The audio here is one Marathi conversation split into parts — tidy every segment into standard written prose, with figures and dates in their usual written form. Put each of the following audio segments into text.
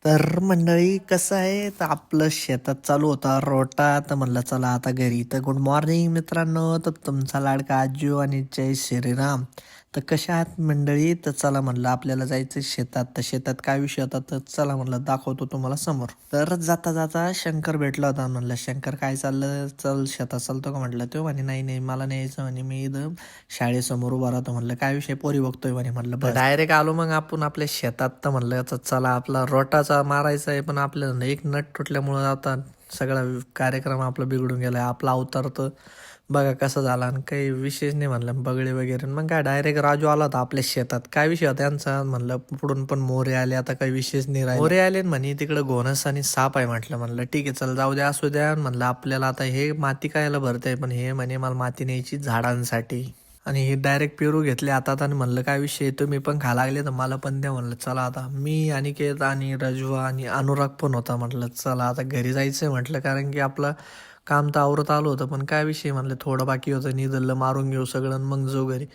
तर मंडळी कसं आहे, तर आपलं शेतात चालू होता रोटा, तर म्हणलं चला आता घरी. तर गुड मॉर्निंग मित्रांनो, तर तुमचा लाडका आजू आणि जय श्रीराम. तर कशा आहात मंडळी? तर चला म्हणलं आपल्याला जायचं शेतात. तर शेतात काय विषय होता, तर चला म्हणलं दाखवतो तुम्हाला समोर. तर जाता जाता शंकर भेटला होता. म्हणलं शंकर काय चाललं, चल शेतात चालतो का म्हटलं. तो म्हणे नाही नाही मला नाही यायचं म्हणे, मी इथं शाळेसमोर उभा राहतो. म्हणलं काय विषय, पोरी बघतोय म्हणे. म्हणलं बस डायरेक्ट आलो मग आपण आपल्या शेतात. तर म्हणलं तर चला आपला रोटाचा मारायचा आहे, पण आपल्याला एक नट तुटल्यामुळं आता सगळा कार्यक्रम आपला बिघडून गेलाय. आपला अवतार तर बघा कसा झाला, आणि काही विशेष नाही म्हणलं, बगळे वगैरे. मग काय डायरेक्ट राजू आला होता आपल्या शेतात. काय विषय होता त्यांचा म्हणलं, पुढून पण मोरे आले, आता काही विशेष नाही राहिला. मोरे आले म्हणे तिकडे घोणस आणि साप आहे. म्हणलं ठीक आहे चल जाऊ द्या, असू द्या. म्हणलं आपल्याला आता हे माती कायला भरतंय, पण हे म्हणे मला माती न्यायची झाडांसाठी. आणि हे डायरेक्ट पेरू घेतले हातात आणि म्हणलं काय विषय, तुम्ही पण खा लागले तर मला पण द्या. म्हणलं चला आता मी अनिकेत आणि रजवा आणि अनुराग पण होता. म्हटलं चला आता घरी जायचंय म्हटलं, कारण की आपलं काम तर आवरत आलो होतं, पण काय विषय म्हणलं थोडं बाकी होतं, निधललं मारून घेऊ सगळं आणि मग जाऊ घरी.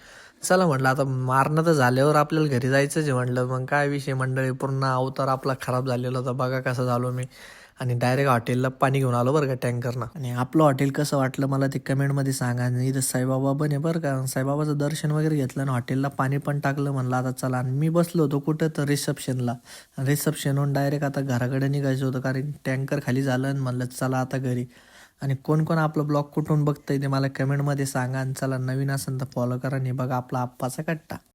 चला म्हटलं आता मारणं तर झाल्यावर आपल्याला घरी जायचंच आहे म्हटलं. मग काय विषय मंडळी, पूर्ण अवतार आपला खराब झालेला होता, बघा कसं झालो मी. आणि डायरेक्ट हॉटेलला पाणी घेऊन आलो बरं का टँकरनं. आणि आपलं हॉटेल कसं वाटलं मला ते कमेंटमध्ये सांगा. आणि इथं साईबाबा पण आहे बरं का, साईबाबाचं दर्शन वगैरे घेतलं आणि हॉटेलला पाणी पण टाकलं. म्हणलं आता चला. आणि मी बसलो होतो कुठं, तर रिसेप्शनला. रिसेप्शनहून डायरेक्ट आता घराकडे निघायचं होतं, कारण टँकर खाली झालं. आणि म्हणलं चला आता घरी. आणि कोण कोण आपलं ब्लॉग कुठून बघतंय ते मला कमेंटमध्ये सांगा. आणि चला नवीन असेल तर फॉलो करा. आणि बघा आपला आप्पाचा कट्टा.